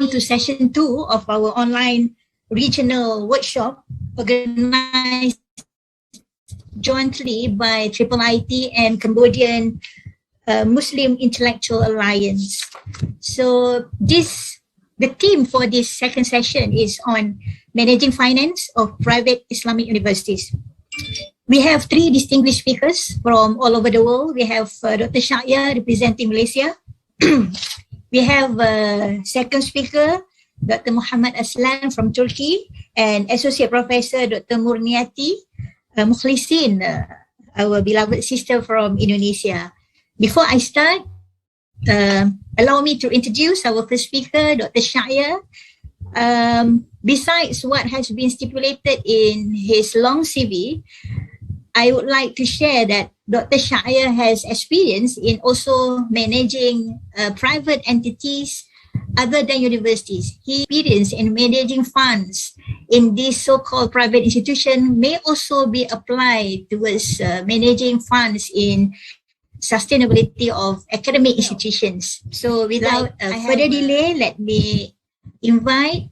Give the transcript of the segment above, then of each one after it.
to session 2 of our online regional workshop organized jointly by IIIT and Cambodian Muslim Intellectual Alliance. So the theme for this second session is on managing finance of private Islamic universities. We have 3 distinguished speakers from all over the world. We have Dr. Shaya'A representing Malaysia. We have second speaker, Dr. Muhammad Aslan from Turkey, and Associate Professor Dr. Murniati Mukhlisin, our beloved sister from Indonesia. Before I start, allow me to introduce our first speaker, Dr. Shaya'A. Besides what has been stipulated in his long CV, I would like to share that Dr. Shaya'A has experience in also managing private entities other than universities. His experience in managing funds in this so-called private institution may also be applied towards managing funds in sustainability of academic institutions. So without further delay, let me invite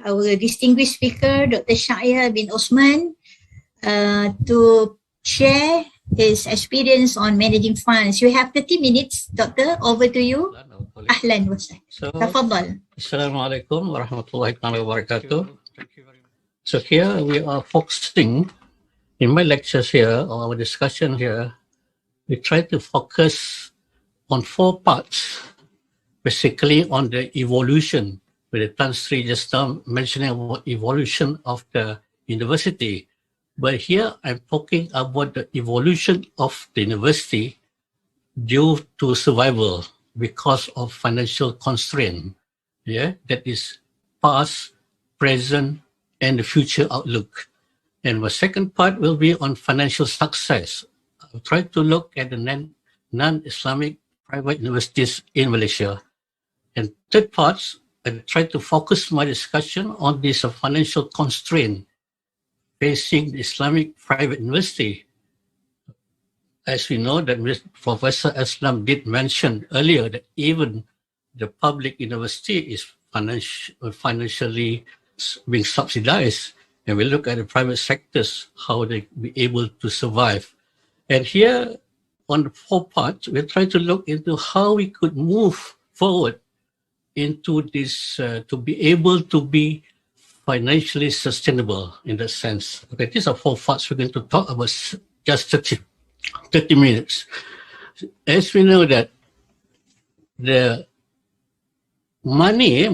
our distinguished speaker, Dr. Shaya'A bin Othman, to share his experience on managing funds. You have 30 minutes, Doctor. Over to you. Ahlan wa sahlan. Tafadhal. Assalamualaikum warahmatullahi wabarakatuh. So here we are focusing, in my lectures here, or our discussion here, we try to focus on 4 parts, basically on the evolution, with the Tan Sri just now mentioning about evolution of the university. But here I'm talking about the evolution of the university due to survival because of financial constraint. Yeah, that is past, present, and the future outlook. And my second part will be on financial success. I'll try to look at the non-Islamic private universities in Malaysia. And third parts, I try to focus my discussion on this financial constraint facing the Islamic private university. As we know that Professor Aslam did mention earlier that even the public university is financially being subsidized. And we look at the private sectors, how they be able to survive. And here on the 4 parts, we try to look into how we could move forward into this, to be able to be financially sustainable in that sense. Okay, these are 4 parts we're going to talk about just 30 minutes. As we know that the money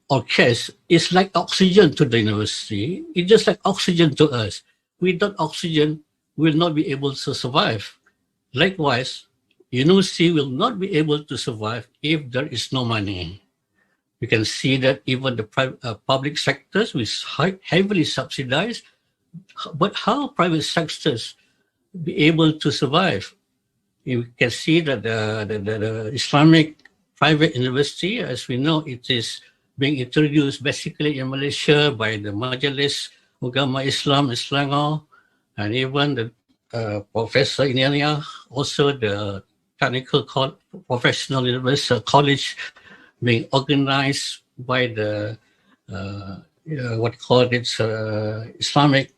or cash is like oxygen to the university. It's just like oxygen to us. Without oxygen, we will not be able to survive. Likewise, university will not be able to survive if there is no money. You can see that even the public sectors is heavily subsidized, but how private sectors be able to survive? You can see that the Islamic private university, as we know, it is being introduced basically in Malaysia by the Majelis Ugama Islam Selangor, and even the Professor Iniania, also the Technical Professional University College, being organized by the Islamic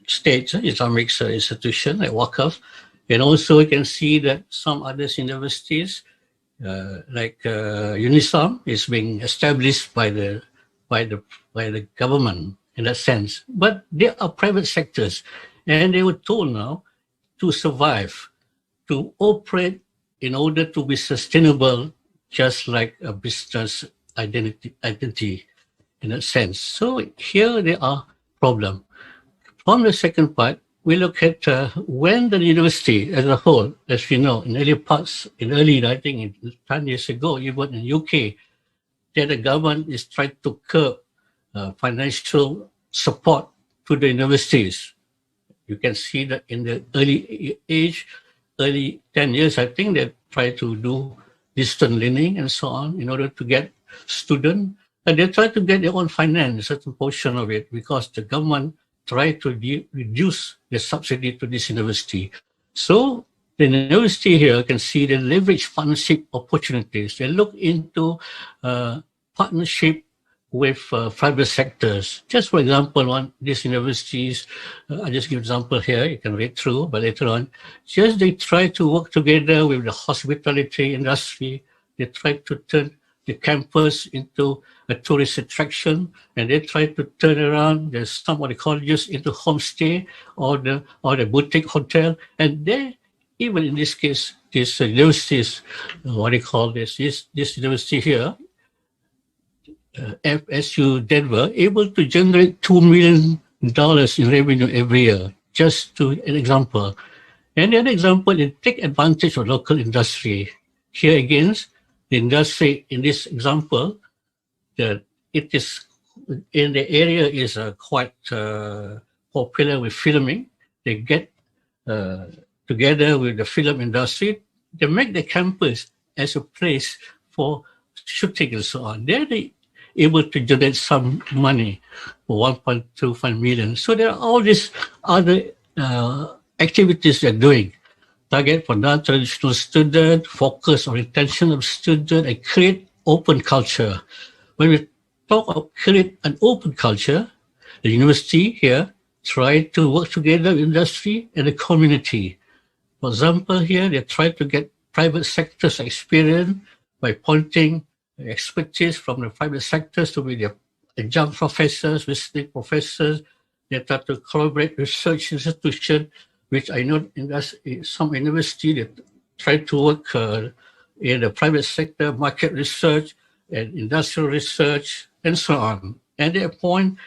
state, Islamic institution like Waqf. And also you can see that some other universities like UNISAM is being established by the government in that sense. But they are private sectors, and they were told now to survive, to operate in order to be sustainable, just like a business identity in a sense. So here there are problems. From the second part, we look at when the university as a whole, as we know, in early parts, I think 10 years ago, even in UK, that the government is trying to curb financial support to the universities. You can see that in the early 10 years, I think they try to do distant learning and so on in order to get students. And they try to get their own finance, a certain portion of it, because the government try to reduce the subsidy to this university. So the university here can see the leverage partnership opportunities. They look into partnership with private sectors. Just for example, these universities, I just give example here, you can read through, but later on, just they try to work together with the hospitality industry. They try to turn the campus into a tourist attraction, and they try to turn around the somebody colleges into homestay or the boutique hotel. And they, even in this case, these universities, this university here, FSU Denver, able to generate $2 million in revenue every year, just to an example. And the other example is take advantage of local industry. Here again, the industry in this example, that it is in the area is quite popular with filming. They get together with the film industry. They make the campus as a place for shooting and so on. They're able to generate some money for 1.25 million. So there are all these other activities they're doing. Target for non-traditional student, focus on retention of student, and create open culture. When we talk of create an open culture, the university here try to work together with industry and the community. For example, here they try to get private sector's experience by pointing expertise from the private sectors to be the adjunct professors, visiting professors. They try to collaborate research institutions, which I know in some university that try to work in the private sector, market research, and industrial research, and so on. And they appoint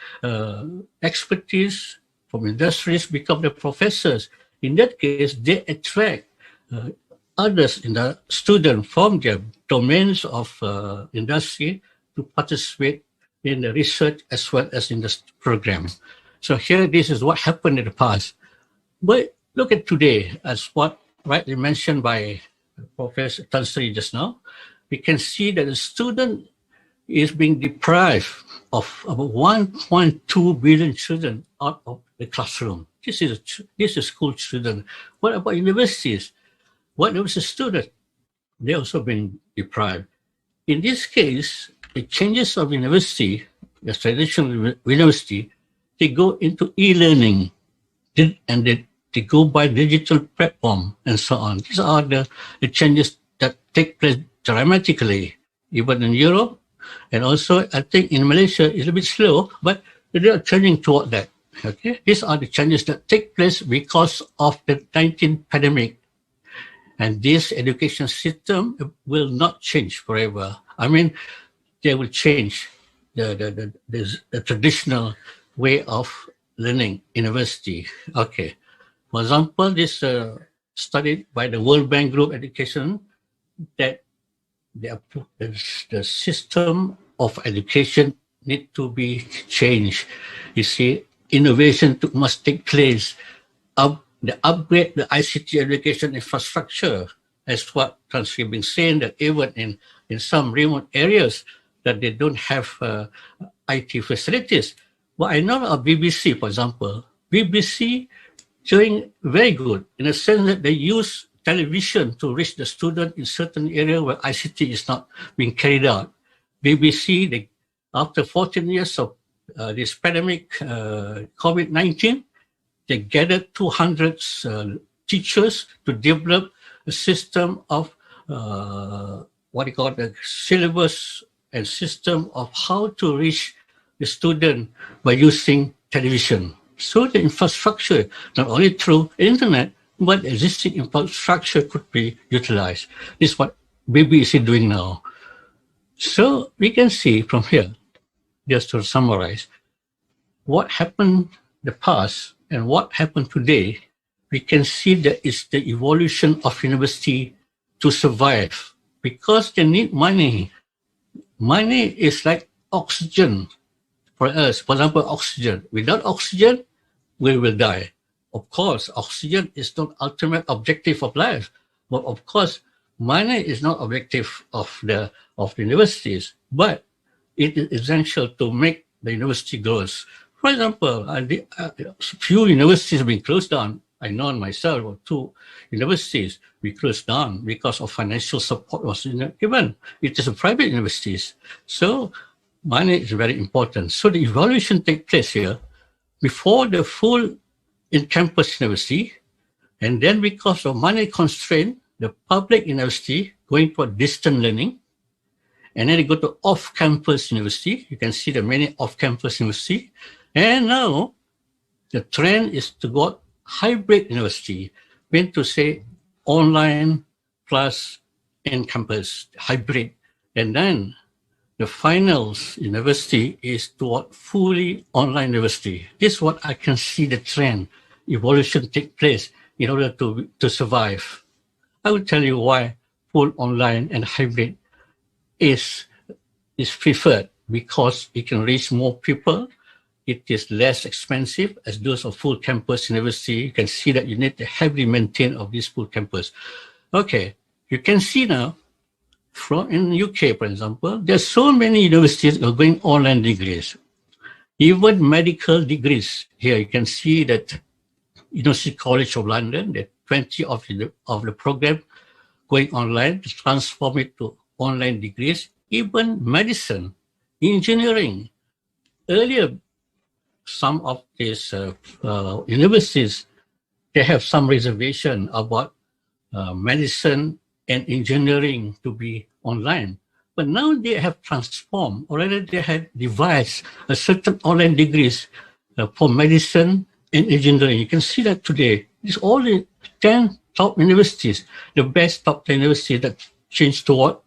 expertise from industries become the professors. In that case, they attract others in the student from their domains of industry to participate in the research as well as in the program. So here, this is what happened in the past. But look at today, as what rightly mentioned by Professor Tan Sri just now, we can see that the student is being deprived of about 1.2 billion children out of the classroom. This is school children. What about universities? What was a student? They also been deprived. In this case, the changes of university, the traditional university, they go into e-learning, and they go by digital platform and so on. These are the changes that take place dramatically, even in Europe, and also I think in Malaysia it's a bit slow, but they are turning toward that. Okay, these are the changes that take place because of the 19 pandemic. And this education system will not change forever. I mean, they will change the traditional way of learning university. Okay. For example, this study by the World Bank Group Education that the system of education need to be changed. You see, innovation must take place. The upgrade the ICT education infrastructure, as what Tan Sri been saying, that even in some remote areas that they don't have IT facilities. But I know of BBC, for example. BBC doing very good in the sense that they use television to reach the student in certain area where ICT is not being carried out. BBC, after 14 years of this pandemic, COVID-19, they gathered 200 teachers to develop a system of the syllabus and system of how to reach the student by using television. So the infrastructure, not only through internet, but existing infrastructure could be utilized. This is what BBC is doing now. So we can see from here, just to summarize, what happened in the past and what happened today, we can see that it's the evolution of university to survive because they need money. Money is like oxygen for us. For example, oxygen. Without oxygen, we will die. Of course, oxygen is not ultimate objective of life, but of course, money is not objective of the universities, but it is essential to make the university grows. For example, few universities have been closed down. I know myself, or 2 universities we closed down because of financial support was not given. It is a private universities. So money is very important. So the evaluation takes place here before the full in-campus university, and then because of money constraint, the public university going for distant learning, and then they go to off-campus university. You can see the many off-campus university. And now the trend is to go hybrid university, meant to say online plus in-campus, hybrid. And then the finals university is toward fully online university. This is what I can see the trend, evolution take place in order to survive. I will tell you why full online and hybrid is preferred, because it can reach more people. It is less expensive as those of full campus university. You can see that you need to heavily maintain of this full campus. Okay, you can see now from in UK, for example, there's so many universities are going online degrees, even medical degrees. Here you can see that University College of London, that 20 of the program going online to transform it to online degrees. Even medicine, engineering. Earlier, some of these universities, they have some reservation about medicine and engineering to be online. But now they have transformed. Already they have devised a certain online degrees for medicine and engineering. You can see that today. It's all the 10 top universities, the best top 10 universities that changed toward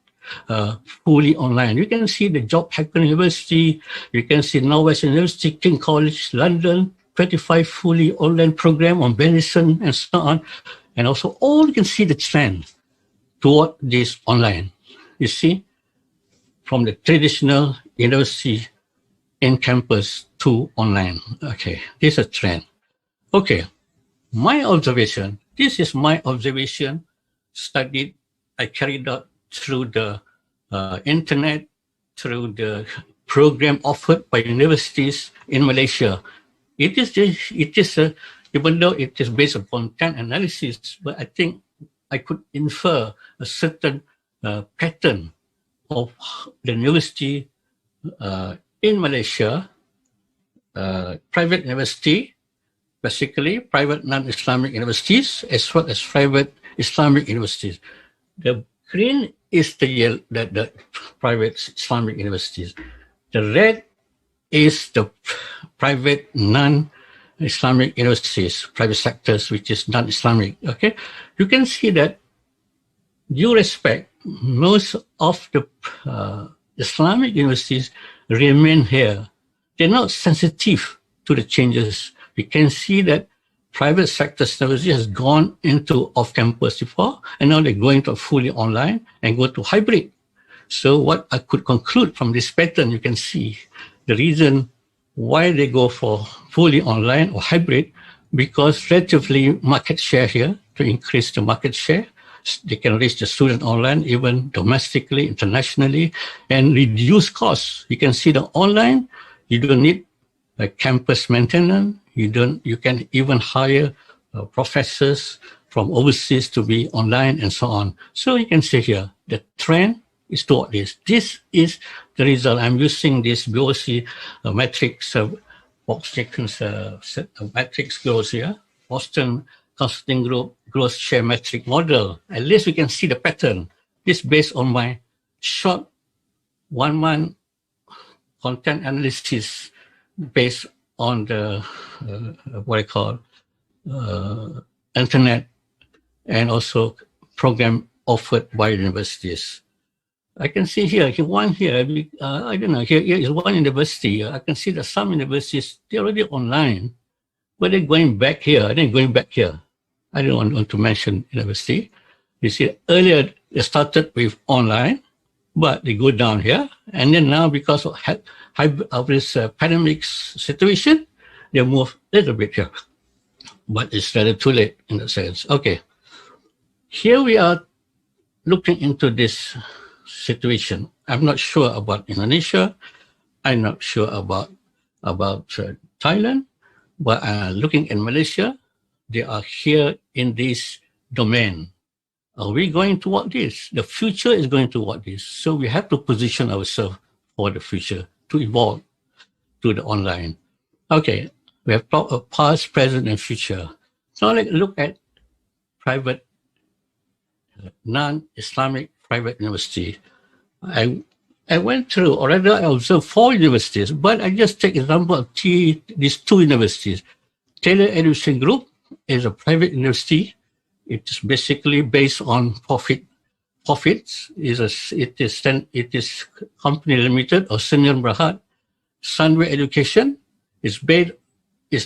fully online. You can see the Job Hacker University, you can see Northwest University, King College, London, 25 fully online program on medicine and so on. And also all you can see the trend toward this online. You see, from the traditional university in campus to online. Okay, this is a trend. Okay, my observation, this is my observation, studied, I carried out through the internet, through the program offered by universities in Malaysia. It is even though it is based on content analysis, but I think I could infer a certain pattern of the university in Malaysia, private university, basically private non-Islamic universities, as well as private Islamic universities. The green is the private Islamic universities. The red is the private non-Islamic universities, private sectors, which is non-Islamic. Okay, you can see that due respect, most of the Islamic universities remain here. They're not sensitive to the changes. We can see that private sector university has gone into off-campus before, and now they're going to fully online and go to hybrid. So what I could conclude from this pattern, you can see the reason why they go for fully online or hybrid, because relatively market share here, to increase the market share, they can reach the student online, even domestically, internationally, and reduce costs. You can see the online, you don't need a campus maintenance. You can even hire professors from overseas to be online and so on. So you can see here, the trend is toward this. This is the result. I'm using this BOC matrix, box sequence matrix growth here, Boston Consulting Group growth share metric model. At least we can see the pattern. This based on my short 1 month content analysis based on the what I call internet and also program offered by universities. I can see here, one here, I don't know, here is one university. I can see that some universities, they're already online, but they're going back here, then going back here. I don't want to mention university. You see, earlier they started with online, but they go down here. And then now, because of this pandemic situation, they move a little bit here. But it's rather too late in that sense. Okay. Here we are looking into this situation. I'm not sure about Indonesia. I'm not sure about Thailand. But looking in Malaysia, they are here in this domain. Are we going toward this? The future is going toward this. So we have to position ourselves for the future to evolve to the online. Okay, we have talked of past, present, and future. Now let's look at private, non-Islamic private university. I went through, or rather I observed 4 universities, but I just take example of these 2 universities. Taylor Education Group is a private university. It is basically based on profits. It is company limited or senior Berhad. Sunway Education is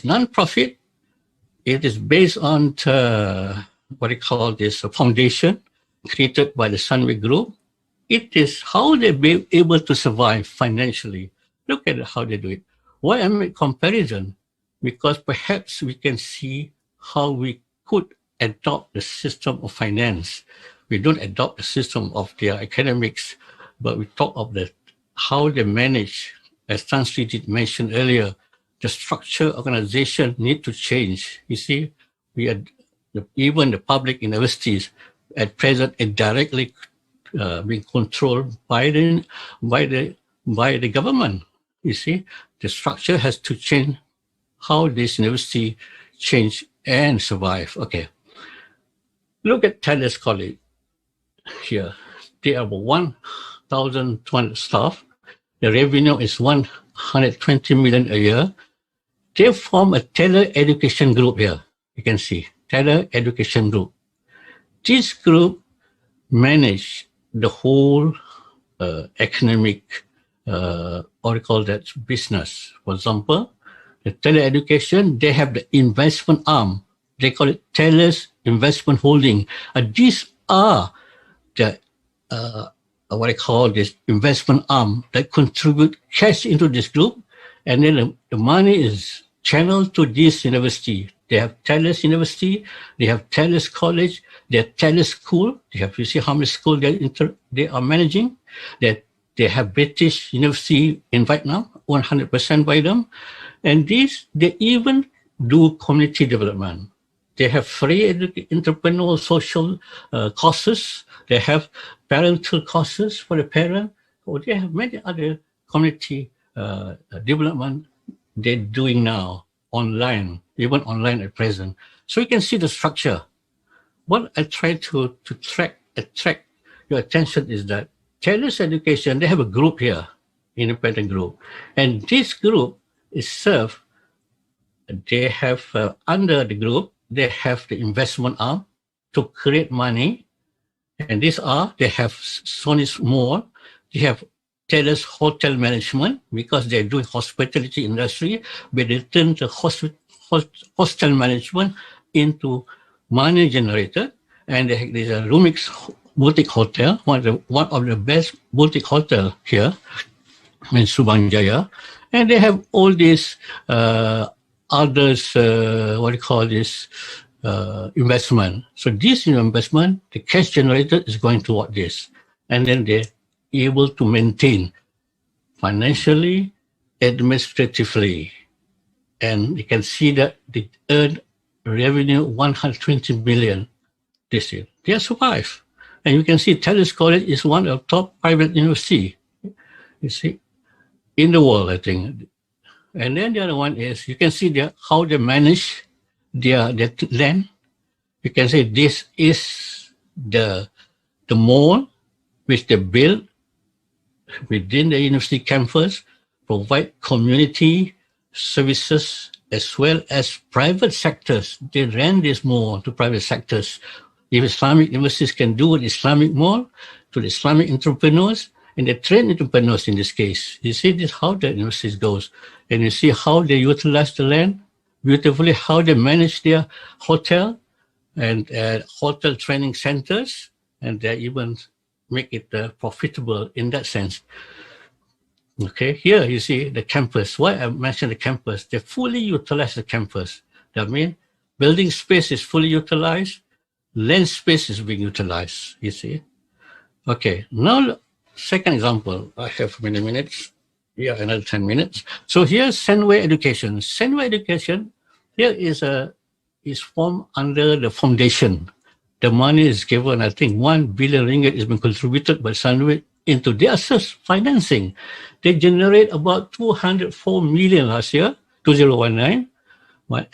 non-profit. It is based on a foundation created by the Sunway Group. It is how they be able to survive financially. Look at how they do it. Why I make comparison? Because perhaps we can see how we could adopt the system of finance. We don't adopt the system of their academics, but we talk of how they manage. As Tan Sri did mention earlier, the structure organization need to change. You see, even the public universities at present are directly being controlled by the government. You see, the structure has to change how this university change and survive. Okay. Look at Talis College here. They have 1,200 staff. The revenue is 120 million a year. They form a Taylor Education Group here. You can see Taylor Education Group. This group manage the whole economic, business. For example, the Taylor Education, they have the investment arm. They call it Taylor's Investment Holding. These are the investment arm that contribute cash into this group, and then the money is channeled to this university. They have Taylor's University, they have Taylor's College, they have Taylor's School. You see how many schools they are managing. They have British University in Vietnam, 100% by them. And they even do community development. They have free entrepreneurial social courses. They have parental courses for the parent. Or they have many other community development they're doing now online, even online at present. So you can see the structure. What I try to attract your attention is that Taylor's Education, they have a group here, independent group. And this group is served, they have under the group, they have the investment arm to create money. And they have Sony's Mall, they have Taylor's Hotel Management, because they're doing hospitality industry, but they turn the hostel management into money generated. And there's a Rumix boutique hotel, one of the best boutique hotel here in Subang Jaya. And they have all these others, investment. So this investment, the cash generated is going toward this. And then they're able to maintain financially, administratively. And you can see that they earned revenue 120 million this year. They survive. And you can see Taylor's College is one of the top private university, you see, in the world, I think. And then the other one is, you can see how they manage their land. You can say this is the mall which they build within the university campus, provide community services as well as private sectors. They rent this mall to private sectors. If Islamic universities can do an Islamic mall to the Islamic entrepreneurs, and they train entrepreneurs in this case. You see this how the universities goes, and you see how they utilize the land beautifully, how they manage their hotel and hotel training centers, and they even make it profitable in that sense. Okay, here you see the campus. Why I mentioned the campus? They fully utilize the campus. That means building space is fully utilized, land space is being utilized, you see. Okay, now second example, I have many minutes. Yeah, another 10 minutes. So here's Sandway Education. Sandway Education, here is a is formed under the foundation. The money is given, I think 1 billion ringgit has been contributed by Sunway into their financing. They generate about 204 million last year, 2019,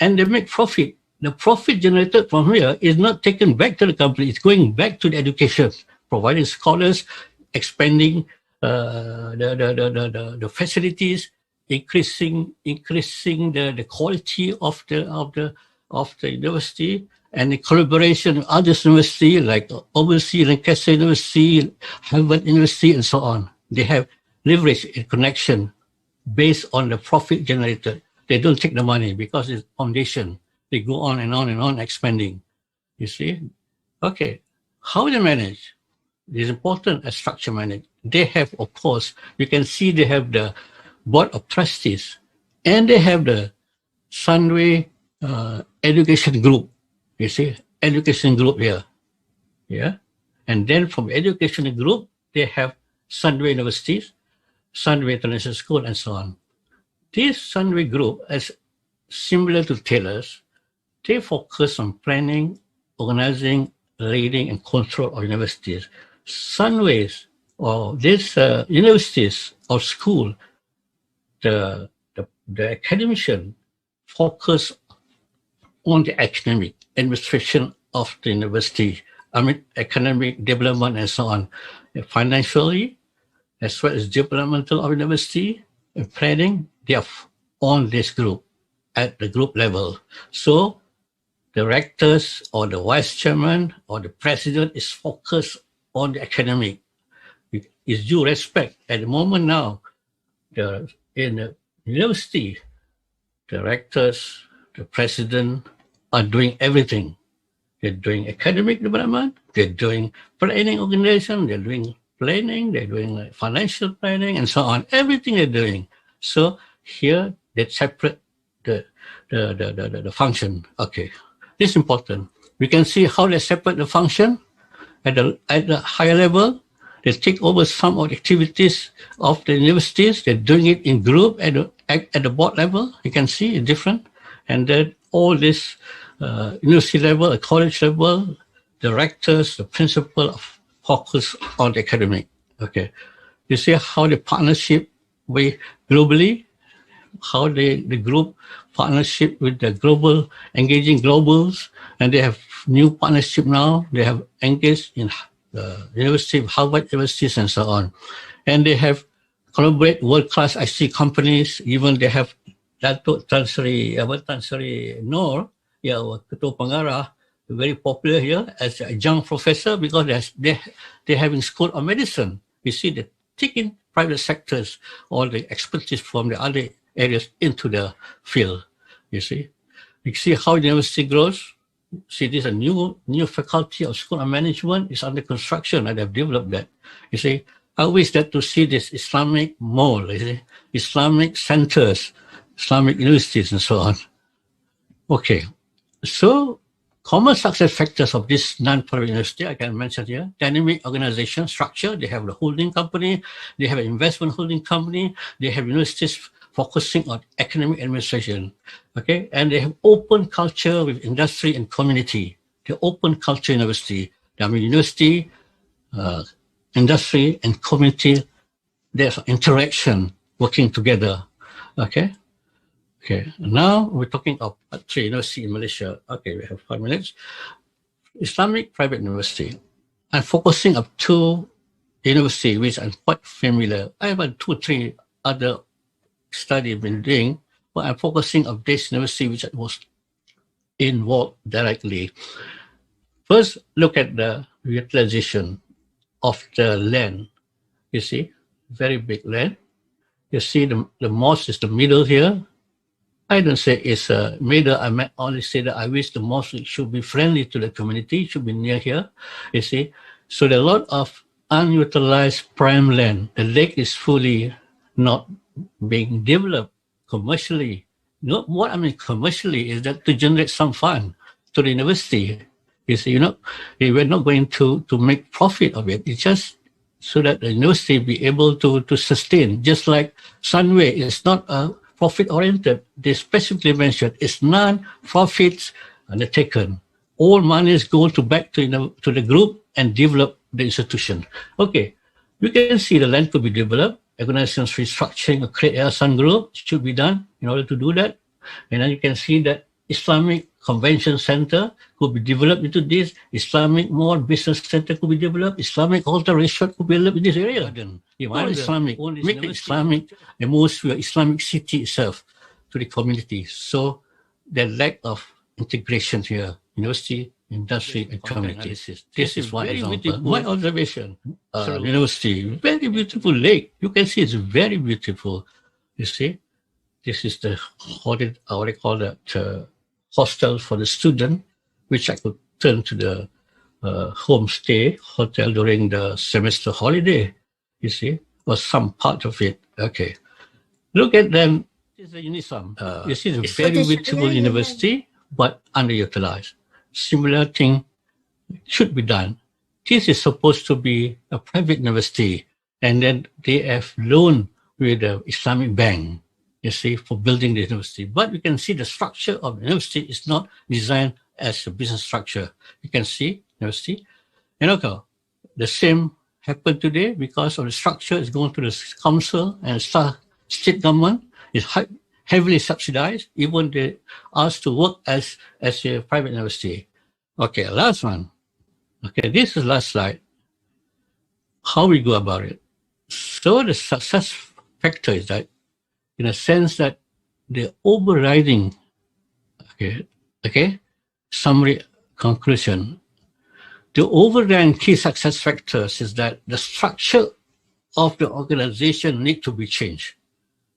and they make profit. The profit generated from here is not taken back to the company, it's going back to the education, providing scholars, expanding the facilities, increasing the quality of the university, and the collaboration with other universities like overseas and Crescent University, Harvard University, and so on. They have leverage and connection based on the profit generated. They don't take the money because it's foundation. They go on and on and on expanding. You see? Okay. How they manage? It is important as structure manage. They have, of course, you can see they have the board of trustees and they have the Sunway education group. You see, education group here. Yeah. And then from education group, they have Sunway universities, Sunway International School, and so on. This Sunway group is similar to Taylor's. They focus on planning, organizing, leading, and control of universities. Sunways or these universities or school, the academician focus on the academic administration of the university, academic development and so on, financially, as well as developmental of university and planning. They are on this group at the group level. So the rectors or the vice chairman or the president is focused on the academic. It is due respect. At the moment now, in the university, the rectors, the president are doing everything. They're doing academic development, they're doing planning organization, they're doing planning, they're doing financial planning, and so on. Everything they're doing. So here they separate the function. Okay, this is important. We can see how they separate the function at the higher level. They take over some of the activities of the universities. They're doing it in group at the board level. You can see it's different. And then all this university level, college level, the rectors, the principal focus on the academic. Okay, you see how the partnership with globally, how the group partnership with the global, engaging globals, and they have new partnership now. They have engaged in the University of Harvard universities and so on. And they have collaborate world-class IC companies. Even they have Datuk Tan Sri Noor, Ketua Pengarah, very popular here as a young professor because they're having school of medicine. You see, they're taking private sectors, all the expertise from the other areas into the field. You see how the university grows. See, this is a new faculty of School of Management is under construction, and they've developed that. You see, I wish that to see this Islamic mall, you see, Islamic centers, Islamic universities, and so on. Okay, so common success factors of this non-private university, I can mention here, dynamic organization structure. They have the holding company, they have an investment holding company, they have universities focusing on academic administration, okay? And they have open culture with industry and community. The open culture university, university, industry and community, there's interaction working together, okay? Okay, now we're talking of three university in Malaysia. Okay, we have 5 minutes. Islamic private university. I'm focusing on 2 universities which I'm quite familiar. I have 2 or 3 other study I've been doing, but I'm focusing on this university which I was involved directly. First, look at the utilization of the land. You see, very big land. You see the mosque is the middle here. I don't say it's a middle. I might only say that I wish the mosque should be friendly to the community, should be near here. You see, so there are a lot of unutilized prime land. The lake is fully not being developed commercially. What I mean commercially is that to generate some fund to the university. You see, we're not going to make profit of it. It's just so that the university be able to sustain. Just like Sunway is not profit oriented. They specifically mentioned it's non-profit undertaken. All monies go back to the group and develop the institution. Okay, you can see the land could be developed, organizations restructuring a create Sun group should be done in order to do that. And then you can see that Islamic Convention Center could be developed into this, Islamic Mall Business Center could be developed, Islamic Altar Restaurant could be developed in this area. All Islamic, make the Islamic atmosphere, Islamic city itself to the community. So the lack of integration here, university, industry, and community. This is one example. My observation, university, very beautiful lake. You can see it's very beautiful. You see, this is the what I call that hostel for the student, which I could turn to the homestay hotel during the semester holiday. You see, or some part of it. Okay, look at them. This is a UNISAM. You see, it's a very beautiful university, but underutilized. Similar thing should be done. This is supposed to be a private university, and then they have loan with the Islamic bank, you see, for building the university. But you can see the structure of the university is not designed as a business structure. You can see university. And okay, the same happened today because of the structure is going to the council and state government is heavily subsidized, even they asked to work as a private university. Okay, last one. Okay, this is last slide. How we go about it. So the success factor is that, in a sense that the overriding, summary conclusion, the overriding key success factors is that the structure of the organization need to be changed,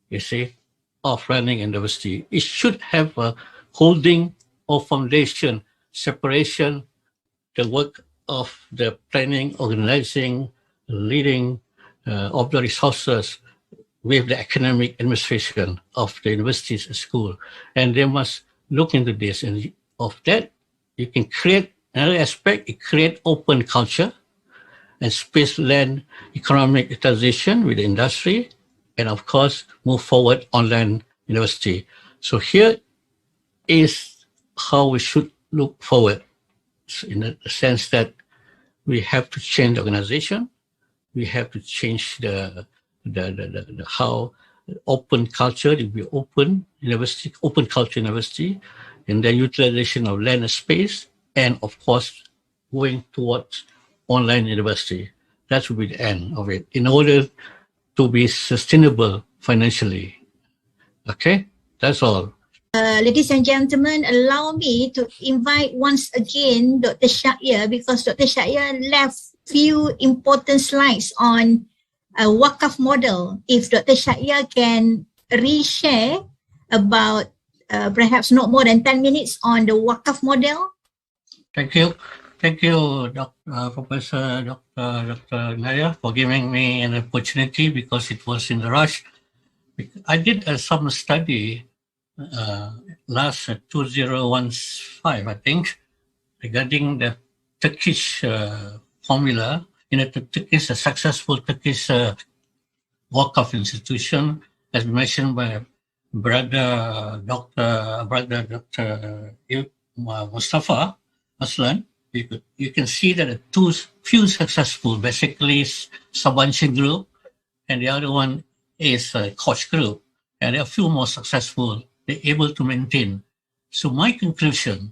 you see, of running university. It should have a holding or foundation, separation, the work of the planning, organizing, leading of the resources with the academic administration of the universities and school. And they must look into this. And of that, you can create another aspect, it create open culture and space land economic utilization with the industry, and of course, move forward online university. So here is how we should look forward, in the sense that we have to change the organization, we have to change the how open culture, it will be open university, open culture university, and then utilization of land and space, and of course, going towards online university. That will be the end of it, in order to be sustainable financially. Okay, that's all. Ladies and gentlemen, allow me to invite once again Dr. Shaya'A, because Dr. Shaya'A left few important slides on a Wakaf model. If Dr. Shaya'A can reshare about perhaps not more than 10 minutes on the Wakaf model. Thank you. Thank you, Professor Dr. Naya, for giving me an opportunity, because it was in the rush. I did some study last 2015, I think, regarding the Turkish formula. In a successful Turkish Wakaf institution, as mentioned by Brother Dr. Mustafa Aslan. You can see that the few successful, basically Sabancı Group, and the other one is Koç Group, and there are a few more successful. They're able to maintain. So my conclusion,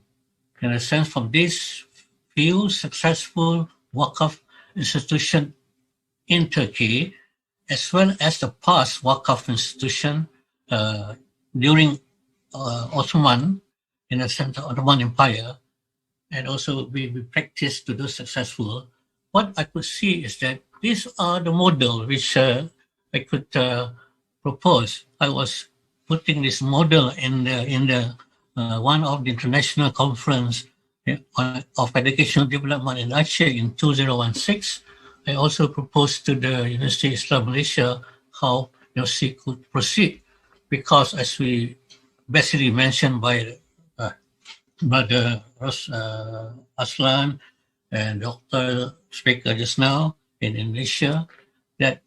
in a sense, from this few successful Wakaf institution in Turkey, as well as the past Wakaf institution during Ottoman, in a sense, Ottoman Empire, and also we practiced to do successful. What I could see is that these are the model which I could propose. I was putting this model in the one of the international conference of educational development in Aceh in 2016. I also proposed to the University of Islam Malaysia how university could proceed, because as we basically mentioned by Brother Aslan and Dr. Speaker just now in Indonesia, that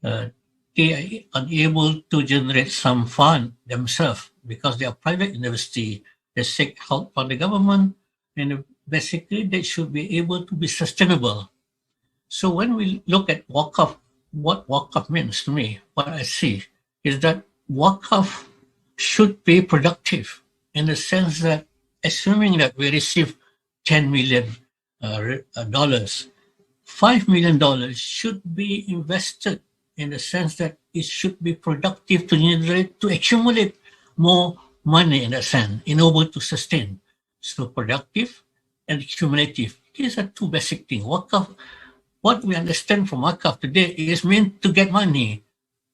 they are unable to generate some fund themselves because they are private university they seek help from the government, and basically they should be able to be sustainable. So when we look at Waqf, what Waqf means to me, what I see is that Waqf should be productive in the sense that assuming that we receive $10 million, $5 million should be invested in the sense that it should be productive to generate, to accumulate more money in a sense in order to sustain. So productive and cumulative. These are two basic things. Waqf, what we understand from Wakaf today is meant to get money.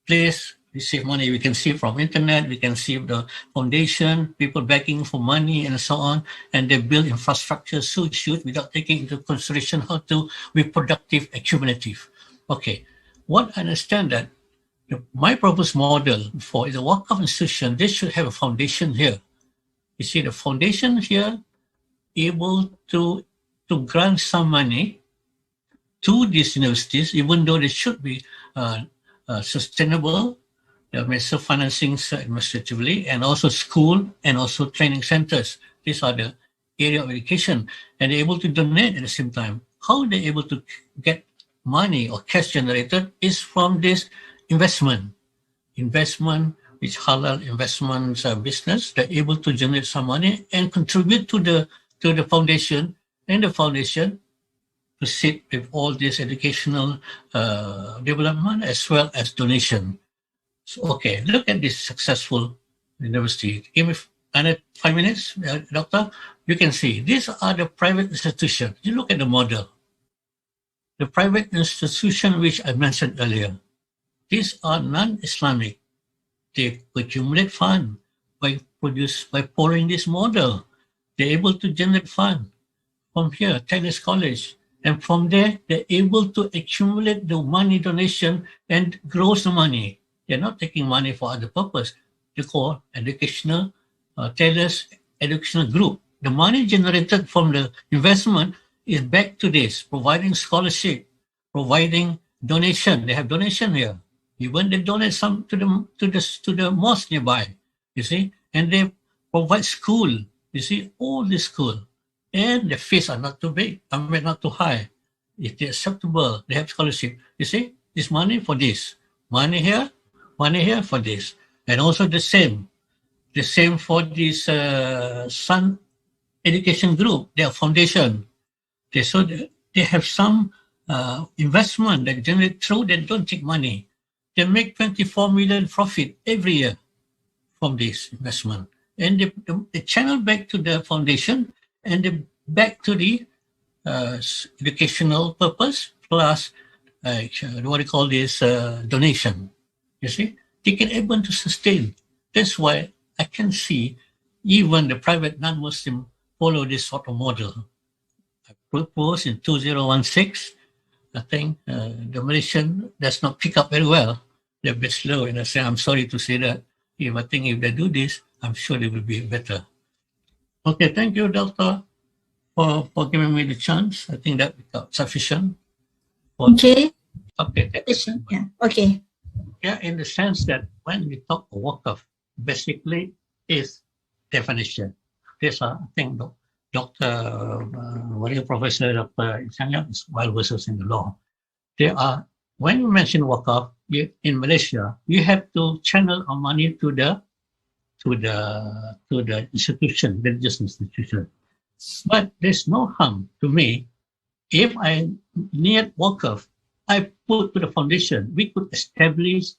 Place, receive money. We can see from internet, we can see the foundation, people begging for money and so on, and they build infrastructure so huge without taking into consideration how to be productive, accumulative. Okay, what I understand that my proposed model for the Wakaf institution, they should have a foundation here. You see the foundation here able to grant some money to these universities, even though they should be sustainable, the self-financing administratively, and also school and also training centers. These are the area of education, and they're able to donate at the same time. How they're able to get money or cash generated is from this investment, which halal investments business. They're able to generate some money and contribute to the foundation, and the foundation proceed with all this educational development as well as donation. So, okay, look at this successful university. Give me another 5 minutes, Doctor. You can see these are the private institutions. You look at the model. The private institution which I mentioned earlier, these are non-Islamic. They accumulate fund by following this model. They're able to generate fund from here, Tennis College. And from there, they're able to accumulate the money donation and grow the money. They're not taking money for other purpose. They call educational, tailors educational group. The money generated from the investment is back to this, providing scholarship, providing donation. They have donation here. Even they donate some to the mosque nearby, you see, and they provide school, you see, all the school. And the fees are not too big, not too high. If they're acceptable, they have scholarship. You see, this money for this, money here for this. And also the same for this Sun Education Group, their foundation. They have some investment that generate through, they don't take money. They make 24 million profit every year from this investment. And they channel back to the foundation, and back to the educational purpose plus what do you call this donation. You see, they can able to sustain. That's why I can see even the private non-Muslim follow this sort of model. I proposed in 2016. I think the Malaysian does not pick up very well. They're a bit slow, and I say I'm sorry to say that. I think if they do this, I'm sure they will be better. Okay, thank you, Doctor, for giving me the chance. I think that becomes sufficient. Okay. Okay. Yeah. Okay. Yeah, in the sense that when we talk of Waqf, basically is definition. This, I think, Dr. Professor Dr. Shaya'A is well versed in the law. There are, when you mention Waqf in Malaysia, you have to channel our money to the institution, religious institution. But there's no harm to me if I need Waqf, I put to the foundation. We could establish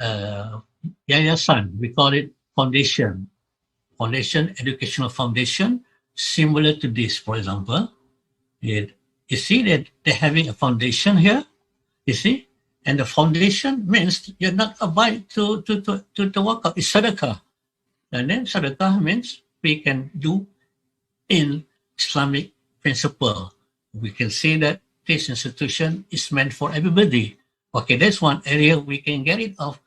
yayasan. We call it foundation, educational foundation, similar to this, for example. You see that they're having a foundation here, you see? And the foundation means you're not abide to Waqf. It's sadaqah. And then sadaqah means we can do in Islamic principle. We can say that this institution is meant for everybody. Okay, that's one area we can get rid of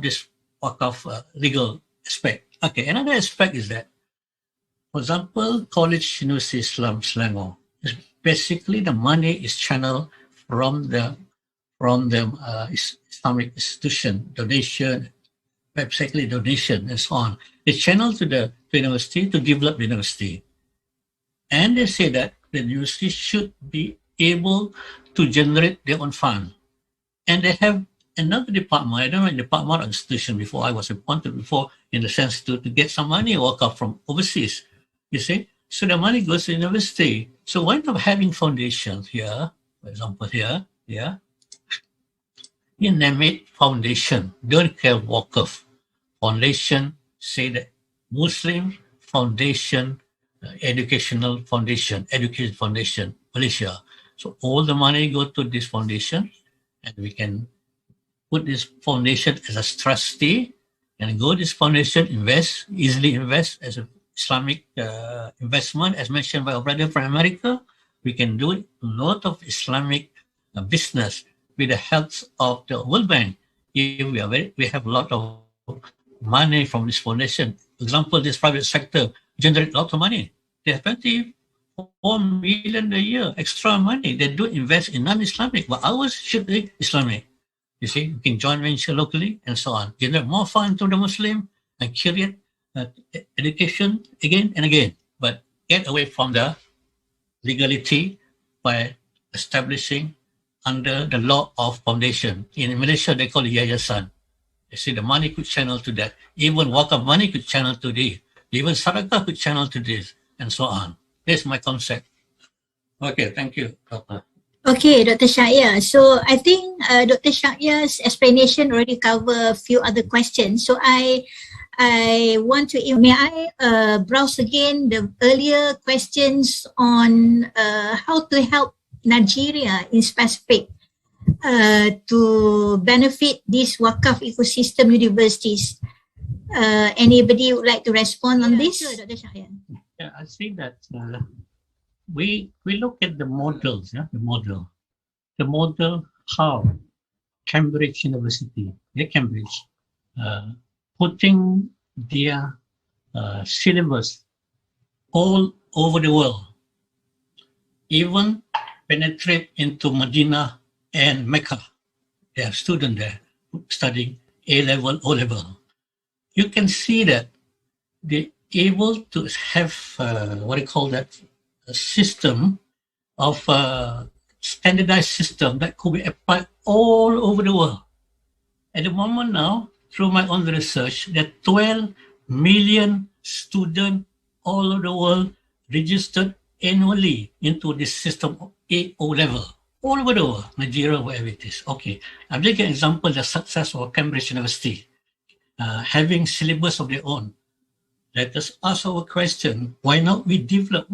this Waqf legal aspect. Okay, another aspect is that, for example, college, university, Islam, Selangor, is basically the money is channeled from the Islamic institution, donation, basically donation and so on. It's channeled to the to university to develop the university. And they say that the university should be able to generate their own fund. And they have another department, I don't know, department or institution before I was appointed before, in the sense to get some money or come from overseas, you see. So the money goes to university. So why not having foundations here, for example here, yeah, you name it foundation, don't care Waqf. Foundation, say that Muslim Foundation, Education Foundation, Malaysia. So all the money go to this foundation, and we can put this foundation as a trustee, and go this foundation easily invest as an Islamic investment, as mentioned by our brother from America. We can do a lot of Islamic business with the help of the World Bank. If we have a lot of money from this foundation. For example, this private sector generate a lot of money. They have 24 million a year extra money. They do invest in non-Islamic, but ours should be Islamic. You see, we can join venture locally and so on. Generate more fund to the Muslim and create education again and again. But get away from the legality by establishing under the law of foundation. In Malaysia, they call it yayasan. You see, the money could channel to that. Even Waqf money could channel to this. Even Sadaqah could channel to this, and so on. That's my concept. Okay, thank you, Doctor. Okay, Dr. Shaya'A. So I think Dr. Shaya'A's explanation already cover a few other questions. So I want to, may I browse again the earlier questions on how to help Nigeria in specific to benefit these Waqf ecosystem universities. Anybody would like to respond on this? Sure, Dr. Shaya'A. Yeah, I think that we look at the models, the model how Cambridge University, Cambridge, putting their syllabus all over the world, even penetrate into Medina and Mecca. They have students there studying A-level, O-level. You can see that they're able to have a system of standardized system that could be applied all over the world. At the moment now, through my own research, there are 12 million students all over the world registered annually into this system of A-O level, all over the world, Nigeria, wherever it is. Okay, I'm taking an example, the success of Cambridge University, having syllabus of their own. Let us ask our question, why not we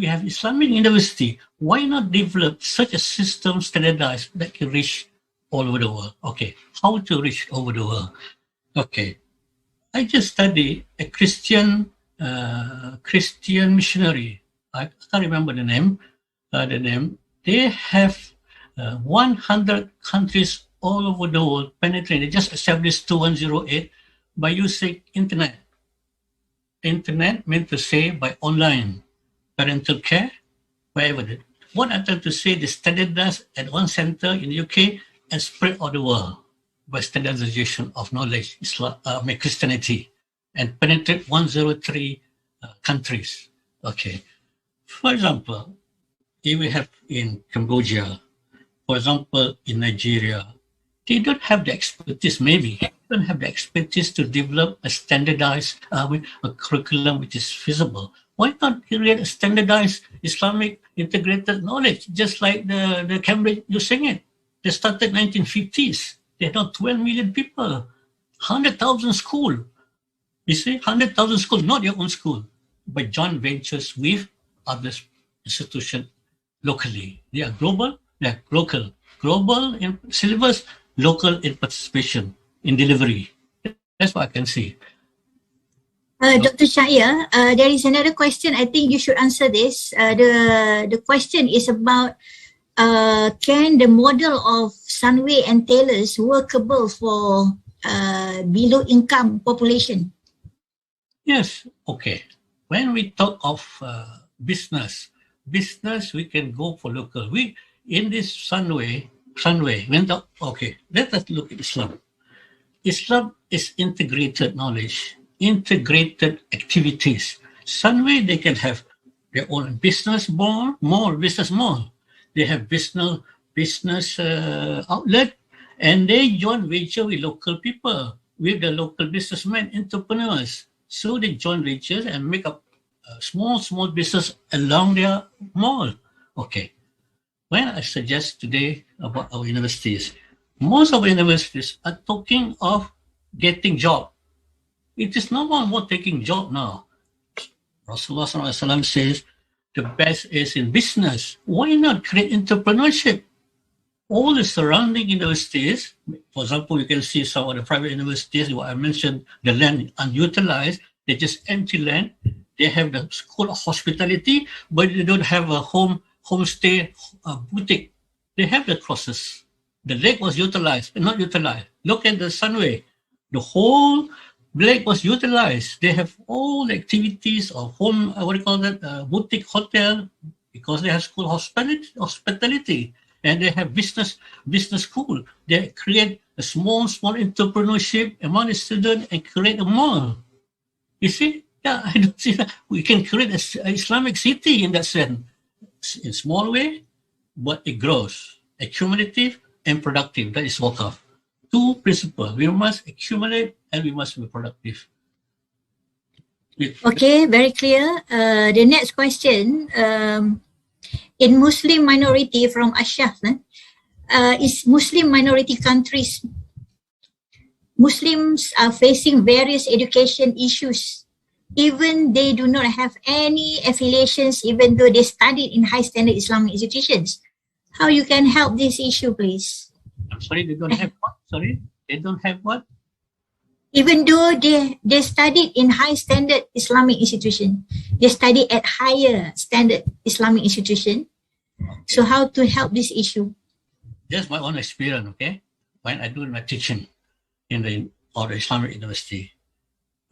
have Islamic University, why not develop such a system standardized that can reach all over the world? Okay, how to reach over the world? Okay, I just studied a Christian missionary. I can't remember the name. They have 100 countries all over the world penetrating. They just established 2108 by using internet. Internet meant to say by online parental care, wherever. What I try to say, the standardized at one center in the UK and spread all the world by standardization of knowledge, Christianity, and penetrate 103 countries. Okay. For example, if we have in Cambodia, for example, in Nigeria, they don't have the expertise, maybe, don't have the expertise to develop a standardized a curriculum which is feasible. Why not create a standardized Islamic integrated knowledge, just like the Cambridge using it? They started 1950s. They had not 12 million people, 100,000 school. You see, 100,000 school, not your own school, but joint ventures with other institutions locally. They are global, they are local. Global in syllabus, local in participation, in delivery. That's what I can see. Dr. Shaya'A, there is another question. I think you should answer this. The question is about can the model of Sunway and Taylors workable for below income population? Yes, okay. When we talk of business, we can go for local. We in this Sunway, okay, let us look at Islam. Islam is integrated knowledge, integrated activities. Sunway, they can have their own business business mall. They have business outlet, and they join venture with local people, with the local businessmen, entrepreneurs. So they join ventures and make up small business along their mall. Okay. When I suggest today about our universities, most of our universities are talking of getting job. It is no one more taking job now. Rasulullah SAW says the best is in business. Why not create entrepreneurship? All the surrounding universities, for example, you can see some of the private universities, what I mentioned, the land unutilized, they just empty land. They have the school of hospitality, but they don't have a homestay boutique. They have the crosses. The lake was utilized, not utilized. Look at the Sunway. The whole lake was utilized. They have all the activities of home, what do you call that, boutique hotel, because they have school hospitality, and they have business school. They create a small entrepreneurship among the students and create a mall. You see? Yeah, I don't see that. We can create an Islamic city in that sense. In small way, but it grows. Accumulative and productive. That is wakaf. Two principles. We must accumulate and we must be productive. Okay, very clear. The next question, in Muslim minority from Ashaf, is Muslim minority countries, Muslims are facing various education issues. Even they do not have any affiliations, even though they studied in high standard Islamic institutions. How you can help this issue, please? I'm sorry, they don't have what? Sorry, they don't have what? Even though they studied in high standard Islamic institution, they studied at higher standard Islamic institution. Okay. So how to help this issue? Just my own experience, okay? When I do my teaching in the Islamic university,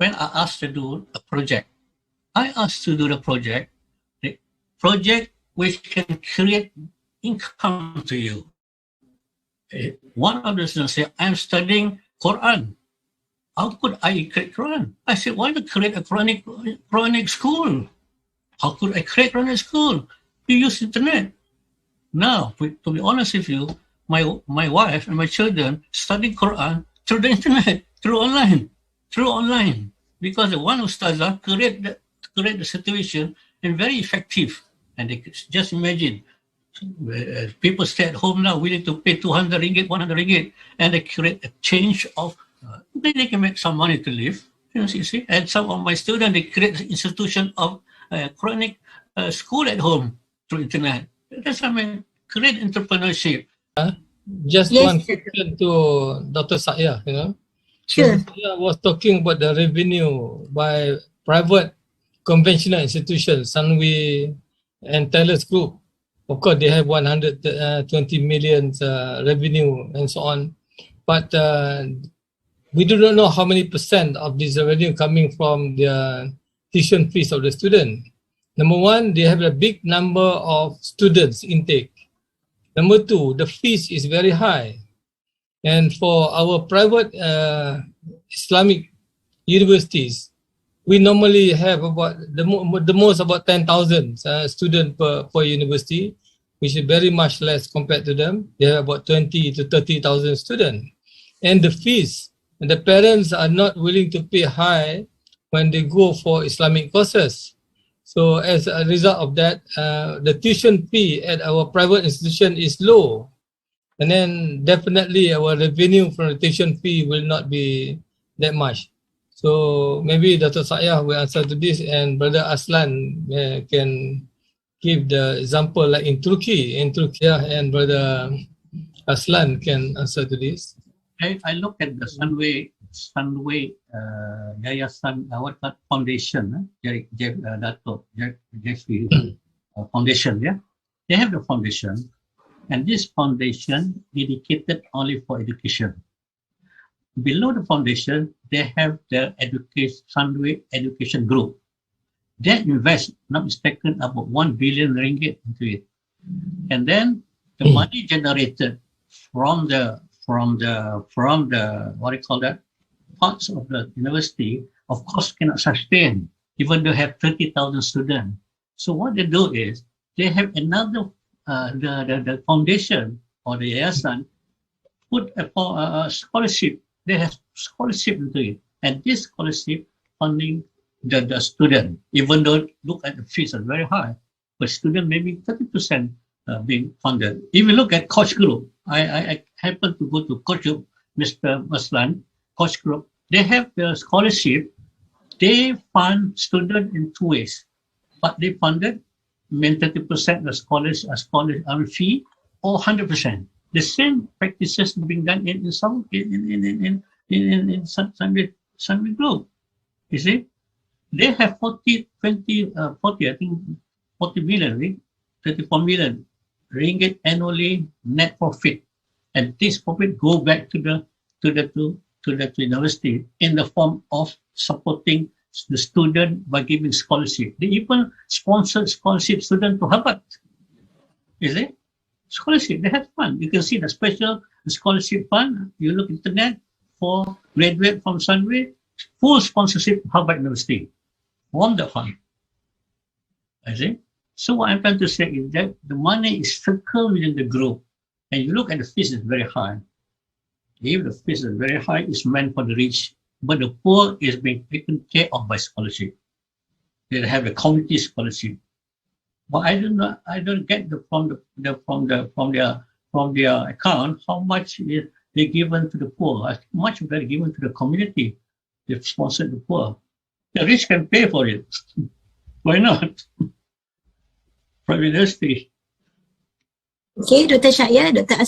when I asked to do a project, the project which can create income to you. One of the students said, I'm studying Quran. How could I create Quran? I said, why not create a Quranic school? How could I create Quranic school? You use internet. Now, to be honest with you, my wife and my children study Quran through the internet, through online. Because the one ustazah create the situation and very effective. And they just imagine, people stay at home now willing to pay 200 ringgit, 100 ringgit, and they create a change of, they can make some money to live. You see? And some of my students, they create an institution of Quranic school at home through internet. That's what I mean, create entrepreneurship. Just one question to Dr. Shaya'A, you know. Sure. Dr. Shaya'A was talking about the revenue by private conventional institutions, Sunway and Taylor's Group. Of course, they have 120 million revenue and so on. But we do not know how many percent of this revenue coming from the tuition fees of the student. Number one, they have a big number of students intake. Number two, the fees is very high. And for our private Islamic universities, we normally have about the most about 10,000 students per university, which is very much less compared to them. They have about 20 to 30,000 students. And the fees, and the parents are not willing to pay high when they go for Islamic courses. So as a result of that, the tuition fee at our private institution is low. And then definitely our revenue from the tuition fee will not be that much. So maybe Dr. Shaya'A will answer to this, and Brother Aslan can give the example like in Turkey, and Brother Aslan can answer to this. I look at the Sunway Yayasan Foundation, Jeffrey Foundation, yeah? They have the foundation, and this foundation dedicated only for education. Below the foundation, they have the Sunway Education Group. They invest, not mistaken, about 1 billion ringgit into it. And then the money generated from the what do you call that, parts of the university, of course, cannot sustain even though they have 30,000 students. So what they do is they have another, the foundation or the yayasan put a scholarship. They have scholarship into it. And this scholarship funding the student, even though look at the fees are very high, but student maybe 30% being funded. If you look at Coach Group, I happen to go to Coach Group, Mr. Maslan, Coach Group, they have the scholarship. They fund student in two ways, but they funded 30% the scholars fee or 100%. The same practices being done in some Sunday Group. You see, they have 40 million, 34 million ringgit annually net profit, and this profit go back to the university in the form of supporting the student by giving scholarship. They even sponsor scholarship student to Harvard. You see, scholarship, they have fund. You can see the special scholarship fund. You look internet for graduate from Sunway, full sponsorship Harvard University from the fund. I see. So what I'm trying to say is that the money is circled within the group, and you look at the fees is very high. If the fees is very high, it's meant for the rich, but the poor is being taken care of by scholarship. They have a community scholarship. But I don't get from their account how much is they given to the poor. How much they're given to the community. They've sponsored the poor. The rich can pay for it. Why not? Private university. Okay, Dr. Shaya'A, Dr.